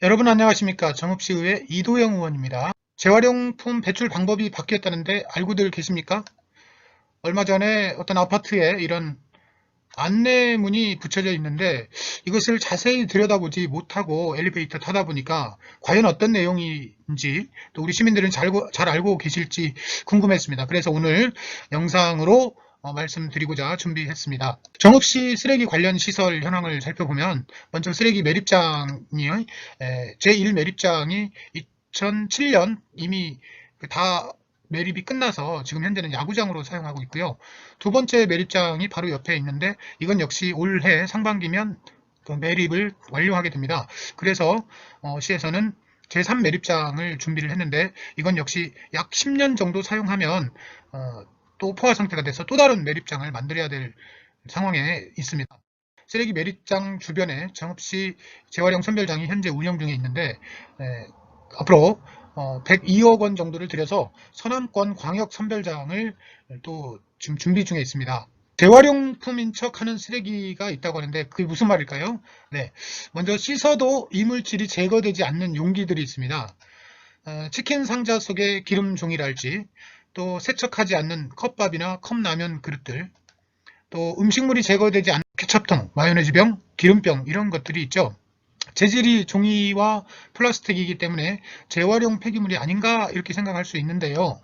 여러분 안녕하십니까. 정읍시의회 이도영 의원입니다. 재활용품 배출 방법이 바뀌었다는데 알고들 계십니까? 얼마 전에 어떤 아파트에 이런 안내문이 붙여져 있는데 이것을 자세히 들여다보지 못하고 엘리베이터 타다 보니까 과연 어떤 내용인지 또 우리 시민들은 잘 알고 계실지 궁금했습니다. 그래서 오늘 영상으로 말씀드리고자 준비했습니다. 정읍시 쓰레기 관련 시설 현황을 살펴보면 먼저 쓰레기 매립장이요. 제1 매립장이 2007년 이미 다 매립이 끝나서 지금 현재는 야구장으로 사용하고 있고요. 두 번째 매립장이 바로 옆에 있는데 이건 역시 올해 상반기면 그 매립을 완료하게 됩니다. 그래서 시에서는 제3 매립장을 준비를 했는데 이건 역시 약 10년 정도 사용하면 또 포화 상태가 돼서 또 다른 매립장을 만들어야 될 상황에 있습니다. 쓰레기 매립장 주변에 정읍시 재활용 선별장이 현재 운영 중에 있는데 앞으로 102억 원 정도를 들여서 서남권 광역 선별장을 또 지금 준비 중에 있습니다. 재활용품인 척하는 쓰레기가 있다고 하는데 그게 무슨 말일까요? 네, 먼저 씻어도 이물질이 제거되지 않는 용기들이 있습니다. 치킨 상자 속에 기름 종이랄지, 또 세척하지 않는 컵밥이나 컵라면 그릇들, 또 음식물이 제거되지 않는 케첩통, 마요네즈병, 기름병 이런 것들이 있죠. 재질이 종이와 플라스틱이기 때문에 재활용 폐기물이 아닌가 이렇게 생각할 수 있는데요.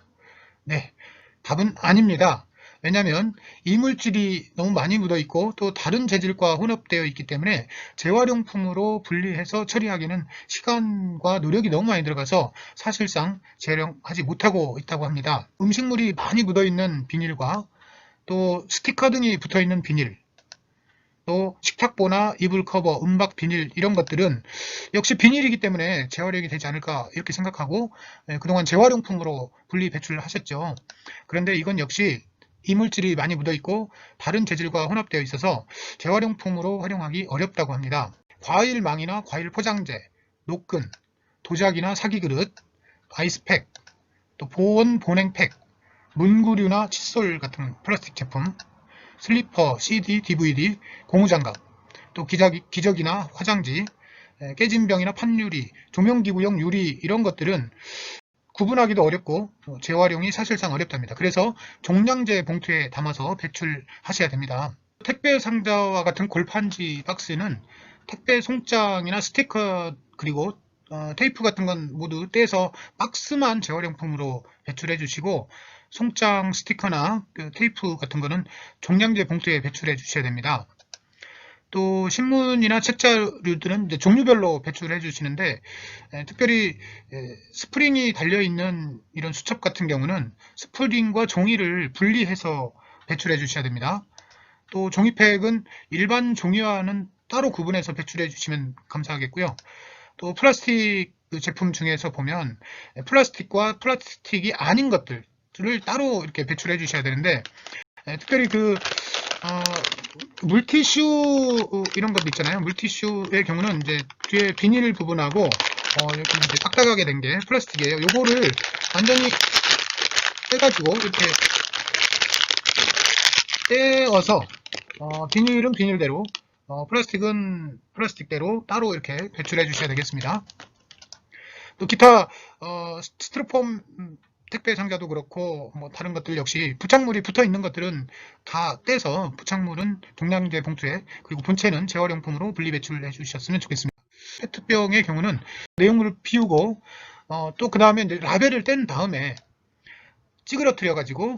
네, 답은 아닙니다. 왜냐하면 이물질이 너무 많이 묻어 있고 또 다른 재질과 혼합되어 있기 때문에 재활용품으로 분리해서 처리하기는 시간과 노력이 너무 많이 들어가서 사실상 재활용하지 못하고 있다고 합니다. 음식물이 많이 묻어 있는 비닐과 또 스티커 등이 붙어 있는 비닐, 또 식탁보나 이불 커버, 은박 비닐 이런 것들은 역시 비닐이기 때문에 재활용이 되지 않을까 이렇게 생각하고 그동안 재활용품으로 분리 배출을 하셨죠. 그런데 이건 역시 이물질이 많이 묻어 있고 다른 재질과 혼합되어 있어서 재활용품으로 활용하기 어렵다고 합니다. 과일망이나 과일 포장재, 노끈, 도자기나 사기그릇, 아이스팩, 또 보온 보냉팩, 문구류나 칫솔 같은 플라스틱 제품, 슬리퍼, CD, DVD, 고무장갑, 또 기저귀나 화장지, 깨진 병이나 판유리, 조명기구용 유리 이런 것들은 구분하기도 어렵고 재활용이 사실상 어렵답니다. 그래서 종량제 봉투에 담아서 배출하셔야 됩니다. 택배 상자와 같은 골판지 박스는 택배 송장이나 스티커 그리고 테이프 같은 건 모두 떼서 박스만 재활용품으로 배출해 주시고 송장 스티커나 테이프 같은 거는 종량제 봉투에 배출해 주셔야 됩니다. 또 신문이나 책자류들은 이제 종류별로 배출해 주시는데 특별히 스프링이 달려있는 이런 수첩 같은 경우는 스프링과 종이를 분리해서 배출해 주셔야 됩니다. 또 종이팩은 일반 종이와는 따로 구분해서 배출해 주시면 감사하겠고요. 또 플라스틱 제품 중에서 보면 플라스틱과 플라스틱이 아닌 것들을 따로 이렇게 배출해 주셔야 되는데 특별히 물티슈 이런 것도 있잖아요. 물티슈의 경우는 이제 뒤에 비닐 부분하고 이렇게 이제 딱딱하게 된 게 플라스틱이에요. 요거를 완전히 떼가지고 이렇게 떼어서 비닐은 비닐대로 플라스틱은 플라스틱대로 따로 이렇게 배출해 주셔야 되겠습니다. 또 기타 스티로폼 택배 상자도 그렇고 뭐 다른 것들 역시 부착물이 붙어 있는 것들은 다 떼서 부착물은 종량제 봉투에 그리고 본체는 재활용품으로 분리 배출해 주셨으면 좋겠습니다. 페트병의 경우는 내용물을 비우고 또 그 다음에 라벨을 뗀 다음에 찌그러뜨려 가지고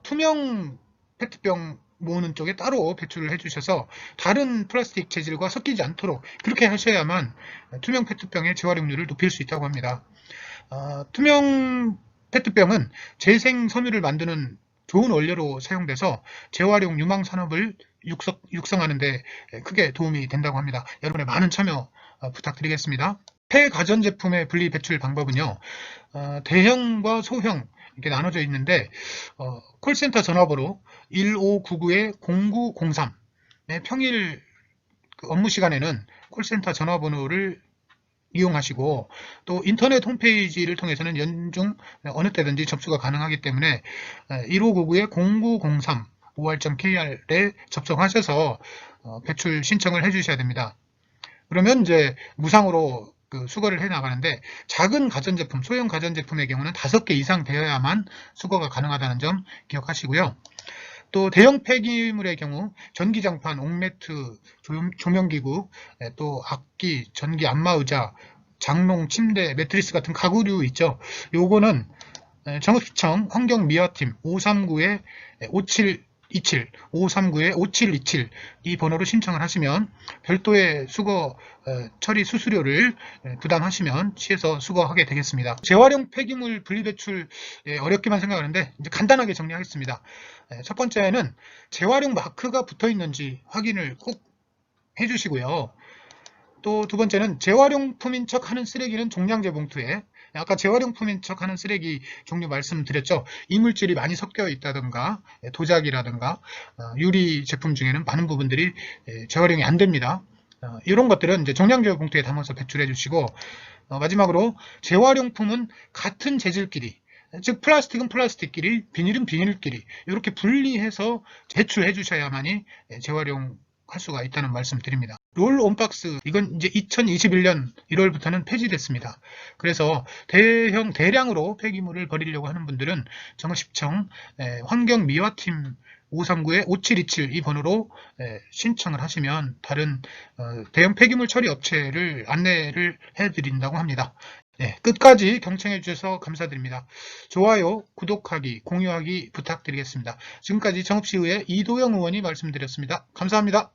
투명 페트병 모으는 쪽에 따로 배출을 해주셔서 다른 플라스틱 재질과 섞이지 않도록 그렇게 하셔야만 투명 페트병의 재활용률을 높일 수 있다고 합니다. 투명 페트병은 재생 섬유를 만드는 좋은 원료로 사용돼서 재활용 유망 산업을 육성하는 데 크게 도움이 된다고 합니다. 여러분의 많은 참여 부탁드리겠습니다. 폐가전제품의 분리 배출 방법은요. 대형과 소형 이렇게 나눠져 있는데 콜센터 전화번호 1599-0903 평일 업무 시간에는 콜센터 전화번호를 이용하시고 또 인터넷 홈페이지를 통해서는 연중 어느 때든지 접수가 가능하기 때문에 1599-0903 or.kr에 접속하셔서 배출 신청을 해 주셔야 됩니다. 그러면 이제 무상으로 그 수거를 해 나가는데, 작은 가전제품, 소형 가전제품의 경우는 5개 이상 되어야만 수거가 가능하다는 점 기억하시고요. 또 대형 폐기물의 경우 전기장판, 옥매트, 조명기구, 또 악기, 전기 안마의자, 장롱, 침대, 매트리스 같은 가구류 있죠. 요거는 정읍시청 환경미화팀 539-5727, 539-5727 이 번호로 신청을 하시면 별도의 수거 처리 수수료를 부담하시면 시에서 수거하게 되겠습니다. 재활용 폐기물 분리배출 어렵게만 생각하는데 이제 간단하게 정리하겠습니다. 첫 번째는 재활용 마크가 붙어 있는지 확인을 꼭 해주시고요. 또 두 번째는 재활용품인 척 하는 쓰레기는 종량제 봉투에, 아까 재활용품인 척 하는 쓰레기 종류 말씀드렸죠. 이물질이 많이 섞여 있다든가 도자기라든가 유리 제품 중에는 많은 부분들이 재활용이 안 됩니다. 이런 것들은 이제 종량제 봉투에 담아서 배출해 주시고, 마지막으로 재활용품은 같은 재질끼리, 즉 플라스틱은 플라스틱끼리, 비닐은 비닐끼리 이렇게 분리해서 배출해 주셔야만이 재활용 할 수가 있다는 말씀 드립니다. 롤 온박스, 이건 이제 2021년 1월부터는 폐지됐습니다. 그래서 대량으로 폐기물을 버리려고 하는 분들은 정읍시청 환경미화팀 539-5727 이 번호로 신청을 하시면 다른 대형 폐기물 처리 업체를 안내를 해드린다고 합니다. 끝까지 경청해 주셔서 감사드립니다. 좋아요, 구독하기, 공유하기 부탁드리겠습니다. 지금까지 정읍시의회 이도영 의원이 말씀드렸습니다. 감사합니다.